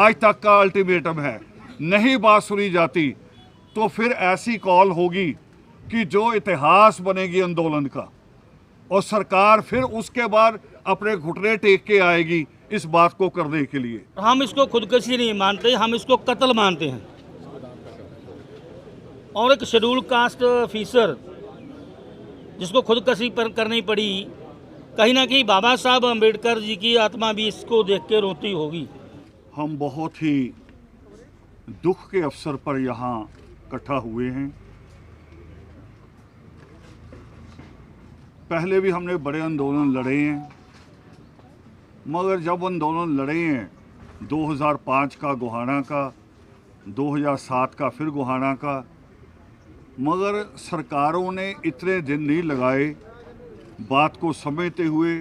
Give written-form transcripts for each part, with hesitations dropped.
आज तक का अल्टीमेटम है। नहीं बात सुनी जाती तो फिर ऐसी कॉल होगी कि जो इतिहास बनेगी आंदोलन का, और सरकार फिर उसके बाद अपने घुटने टेक के आएगी इस बात को करने के लिए। हम इसको खुदकशी नहीं मानते, हम इसको कत्ल मानते हैं। और एक शेड्यूल कास्ट ऑफिसर जिसको खुदकशी पर करनी पड़ी, कहीं ना कहीं बाबा साहब अम्बेडकर जी की आत्मा भी इसको देख के रोती होगी। हम बहुत ही दुख के अवसर पर यहाँ इकट्ठा हुए हैं। पहले भी हमने बड़े आंदोलन लड़े हैं, मगर जब आंदोलन लड़े हैं 2005 का गोहाना का, 2007 का फिर गोहाना का, मगर सरकारों ने इतने दिन नहीं लगाए बात को समझते हुए,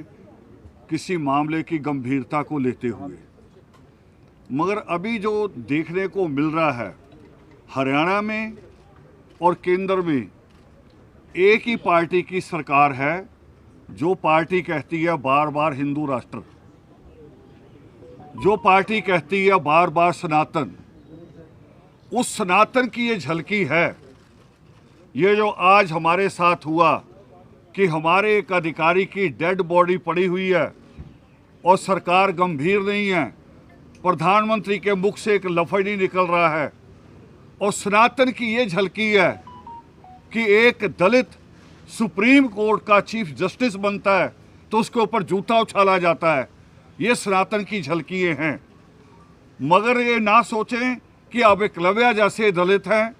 किसी मामले की गंभीरता को लेते हुए। मगर अभी जो देखने को मिल रहा है हरियाणा में और केंद्र में, एक ही पार्टी की सरकार है जो पार्टी कहती है बार बार हिंदू राष्ट्र, जो पार्टी कहती है बार बार सनातन। उस सनातन की ये झलकी है। ये जो आज हमारे साथ हुआ कि हमारे एक अधिकारी की डेड बॉडी पड़ी हुई है और सरकार गंभीर नहीं है, प्रधानमंत्री के मुख से एक लफ्ज़ नहीं निकल रहा है, और सनातन की ये झलकी है कि एक दलित सुप्रीम कोर्ट का चीफ जस्टिस बनता है तो उसके ऊपर जूता उछाला जाता है। ये सनातन की झलकियाँ हैं। मगर ये ना सोचें कि अब एकलव्य जैसे दलित हैं,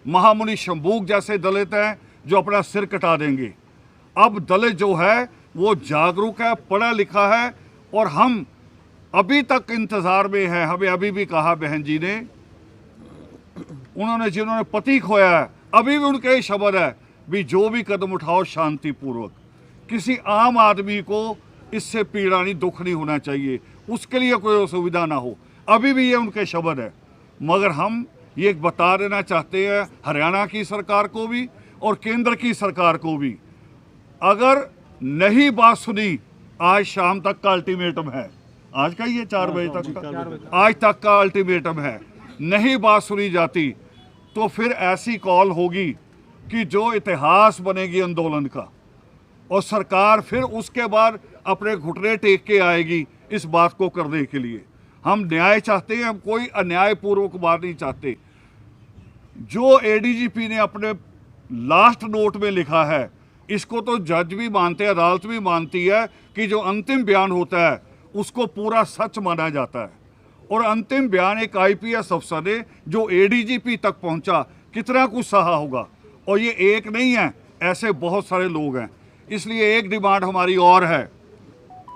महामुनि शंभूक जैसे दलित हैं जो अपना सिर कटा देंगे। अब दलित जो है वो जागरूक है, पढ़ा लिखा है, और हम अभी तक इंतज़ार में हैं। हमें अभी भी कहा बहन जी ने, उन्होंने जिन्होंने पति खोया है, अभी भी उनके शब्द है भी जो भी कदम उठाओ शांतिपूर्वक। किसी आम आदमी को इससे पीड़ा नहीं, दुख नहीं होना चाहिए, उसके लिए कोई असुविधा ना हो। अभी भी ये उनके शब्द है। मगर हम ये बता देना चाहते हैं हरियाणा की सरकार को भी और केंद्र की सरकार को भी, अगर नहीं बात सुनी, आज शाम तक का अल्टीमेटम है। आज का ये 4 बजे तक का, आज तक का अल्टीमेटम है। नहीं बात सुनी जाती तो फिर ऐसी कॉल होगी कि जो इतिहास बनेगी आंदोलन का, और सरकार फिर उसके बाद अपने घुटने टेक के आएगी इस बात को करने के लिए। हम न्याय चाहते हैं, हम कोई अन्यायपूर्वक बात नहीं चाहते। जो एडीजीपी ने अपने लास्ट नोट में लिखा है, इसको तो जज भी मानते हैं, अदालत भी मानती है कि जो अंतिम बयान होता है उसको पूरा सच माना जाता है। और अंतिम बयान एक आईपीएस अफसर ने जो एडीजीपी तक पहुंचा, कितना कुछ सहा होगा। और ये एक नहीं है, ऐसे बहुत सारे लोग हैं। इसलिए एक डिमांड हमारी और है,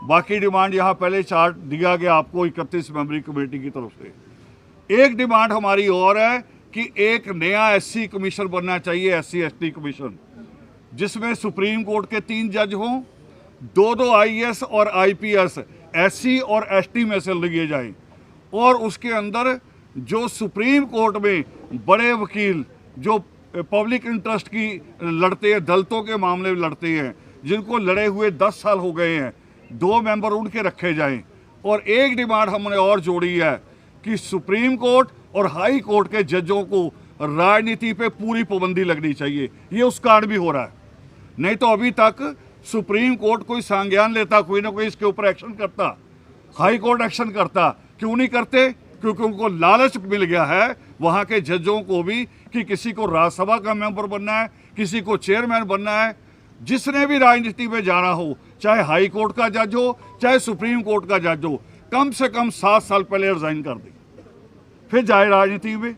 बाकी डिमांड यहाँ पहले चार्ट दिया गया आपको 31 मेंबरी कमेटी की तरफ से। एक डिमांड हमारी और है कि एक नया एससी कमीशन बनना चाहिए, एससी एसटी कमीशन, जिसमें सुप्रीम कोर्ट के 3 जज हों, 2 आईएएस और आईपीएस एससी और एसटी में से लिए जाएं, और उसके अंदर जो सुप्रीम कोर्ट में बड़े वकील जो पब्लिक इंटरेस्ट की लड़ते हैं, दलितों के मामले में लड़ते हैं, जिनको लड़े हुए 10 साल हो गए हैं, 2 मेंबर उनके रखे जाएं। और एक डिमांड हमने और जोड़ी है कि सुप्रीम कोर्ट और हाई कोर्ट के जजों को राजनीति पे पूरी पाबंदी लगनी चाहिए। ये उस कारण भी हो रहा है, नहीं तो अभी तक सुप्रीम कोर्ट कोई संज्ञान लेता, कोई ना कोई इसके ऊपर एक्शन करता, हाई कोर्ट एक्शन करता। क्यों नहीं करते? क्योंकि उनको लालच मिल गया है वहाँ के जजों को भी कि किसी को राज्यसभा का मेंबर बनना है, किसी को चेयरमैन बनना है। जिसने भी राजनीति में जाना हो, चाहे हाई कोर्ट का जज हो, चाहे सुप्रीम कोर्ट का जज हो, कम से कम 7 साल पहले रिजाइन कर दे, फिर जाए राजनीति में।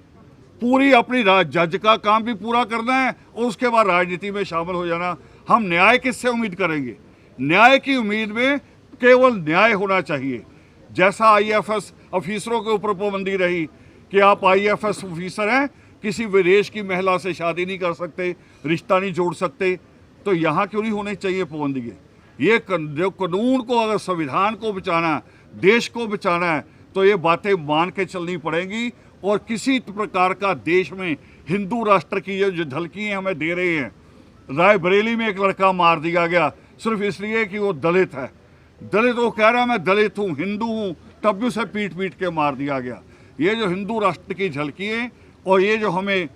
पूरी अपनी जज का काम भी पूरा करना है और उसके बाद राजनीति में शामिल हो जाना। हम न्याय किससे उम्मीद करेंगे? न्याय की उम्मीद में केवल न्याय होना चाहिए। जैसा आईएफएस ऑफिसरों के ऊपर पाबंदी रही कि आप आईएफएस ऑफिसर हैं, किसी विदेश की महिला से शादी नहीं कर सकते, रिश्ता नहीं जोड़ सकते, तो यहाँ क्यों नहीं होनी चाहिए पाबंदी? ये जो कानून को, अगर संविधान को बचाना है, देश को बचाना है, तो ये बातें मान के चलनी पड़ेंगी। और किसी प्रकार का देश में हिंदू राष्ट्र की ये जो झलकियाँ हमें दे रहे हैं। रायबरेली में एक लड़का मार दिया गया सिर्फ इसलिए कि वो दलित है। दलित वो कह रहा मैं दलित हूँ, हिंदू हूँ, तब भी उसे पीट पीट के मार दिया गया। ये जो हिंदू राष्ट्र की झलकी है और ये जो हमें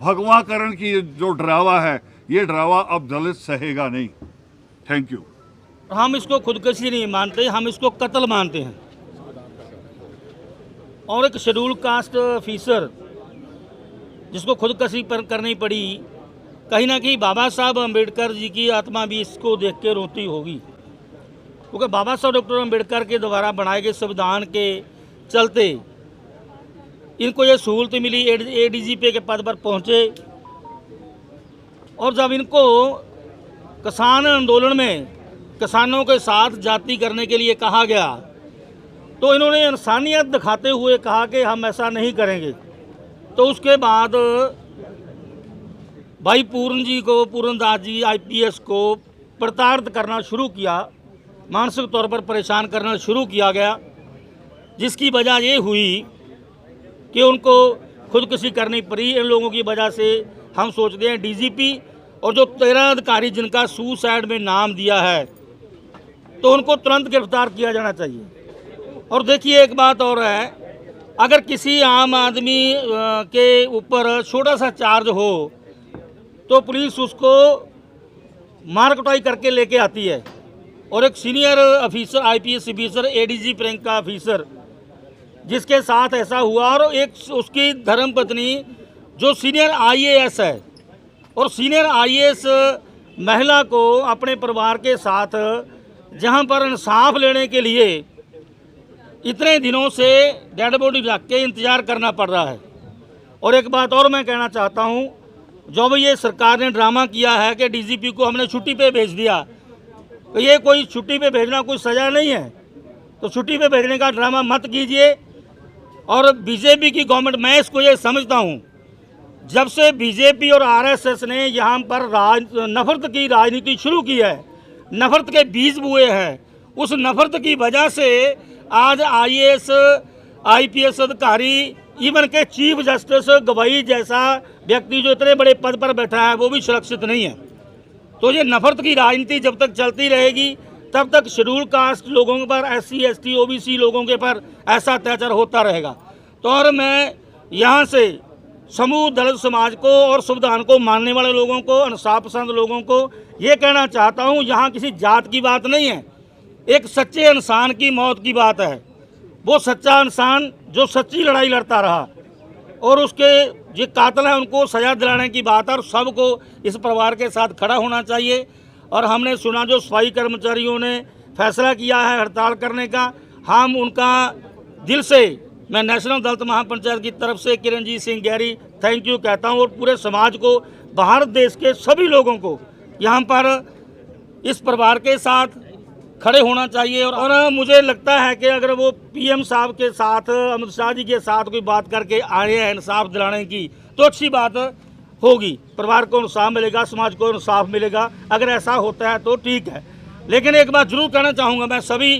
भगवाकरण की जो डरावा है, ये डरावा अब दलित सहेगा नहीं। Thank you. हम इसको खुदकशी नहीं मानते, हम इसको कत्ल मानते हैं। और एक शेड्यूल कास्ट ऑफिसर जिसको खुदकशी पर करनी पड़ी, कहीं ना कहीं बाबा साहब अम्बेडकर जी की आत्मा भी इसको देख के रोती होगी, क्योंकि बाबा साहब डॉक्टर अम्बेडकर के द्वारा बनाए गए संविधान के चलते इनको ये सहूलत मिली, एडीजीपी के पद पर पहुँचे। और जब इनको किसान आंदोलन में किसानों के साथ जाति करने के लिए कहा गया, तो इन्होंने इंसानियत दिखाते हुए कहा कि हम ऐसा नहीं करेंगे। तो उसके बाद भाई पूर्णदास जी आईपीएस को प्रताड़ित करना शुरू किया, मानसिक तौर पर परेशान करना शुरू किया गया, जिसकी वजह ये हुई कि उनको खुदकुशी करनी पड़ी। इन लोगों की वजह से हम सोचते हैं डीजीपी और जो 13 अधिकारी जिनका सुसाइड में नाम दिया है, तो उनको तुरंत गिरफ्तार किया जाना चाहिए। और देखिए एक बात और है, अगर किसी आम आदमी के ऊपर छोटा सा चार्ज हो तो पुलिस उसको मार कुटाई करके लेके आती है। और एक senior officer, IPS officer, ADG rank का ऑफिसर जिसके साथ ऐसा हुआ, और एक उसकी धर्मपत्नी जो सीनियर आईएएस है, और सीनियर आईएएस महिला को अपने परिवार के साथ जहां पर इंसाफ लेने के लिए इतने दिनों से डेड बॉडी रख के इंतज़ार करना पड़ रहा है। और एक बात और मैं कहना चाहता हूं, जो भी ये सरकार ने ड्रामा किया है कि डीजीपी को हमने छुट्टी पे भेज दिया, तो ये कोई छुट्टी पे भेजना कोई सज़ा नहीं है। तो छुट्टी पे भेजने का ड्रामा मत कीजिए। और बीजेपी की गवर्नमेंट, मैं इसको ये समझता हूँ, जब से बीजेपी और आरएसएस ने यहाँ पर नफरत की राजनीति शुरू की है, नफरत के बीज बोए हैं, उस नफरत की वजह से आज आईएएस आईपीएस अधिकारी, इवन के चीफ जस्टिस गवाई जैसा व्यक्ति जो इतने बड़े पद पर बैठा है, वो भी सुरक्षित नहीं है। तो ये नफरत की राजनीति जब तक चलती रहेगी, तब तक शेड्यूल कास्ट लोगों पर, एससी एसटी ओबीसी लोगों के पर ऐसा अत्याचार होता रहेगा। तो और मैं यहाँ से समूह दलित समाज को और संविधान को मानने वाले लोगों को, इंसाफ पसंद लोगों को ये कहना चाहता हूँ, यहाँ किसी जात की बात नहीं है, एक सच्चे इंसान की मौत की बात है। वो सच्चा इंसान जो सच्ची लड़ाई लड़ता रहा, और उसके जो कातिल हैं उनको सज़ा दिलाने की बात है। और सबको इस परिवार के साथ खड़ा होना चाहिए। और हमने सुना जो सफाई कर्मचारियों ने फैसला किया है हड़ताल करने का, हम उनका दिल से, मैं नेशनल दलित महापंचायत की तरफ से किरणजीत सिंह गैरी थैंक यू कहता हूं। और पूरे समाज को, भारत देश के सभी लोगों को यहाँ पर इस परिवार के साथ खड़े होना चाहिए। और मुझे लगता है कि अगर वो पीएम साहब के साथ, अमित शाह जी के साथ कोई बात करके आए हैं इंसाफ दिलाने की, तो अच्छी बात होगी, परिवार को इंसाफ मिलेगा, समाज को इंसाफ मिलेगा। अगर ऐसा होता है तो ठीक है। लेकिन एक बात जरूर कहना चाहूँगा, मैं सभी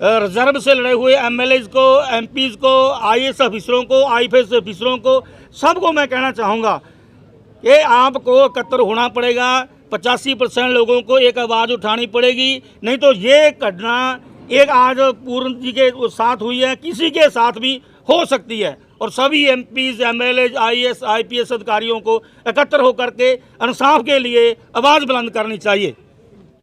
रिजर्व से लड़े हुए एमएलएज को, एमपीज़ को, आईएएस ऑफिसरों को, आईपीएस ऑफिसरों को, सबको मैं कहना चाहूँगा कि आपको एकत्र होना पड़ेगा। 85% लोगों को एक आवाज़ उठानी पड़ेगी, नहीं तो ये घटना एक आज पूर्ण जी के साथ हुई है, किसी के साथ भी हो सकती है। और सभी एमपीज़, एमएलए, आईएएस, आईपीएस अधिकारियों को एकत्र होकर के इंसाफ के लिए आवाज़ बुलंद करनी चाहिए।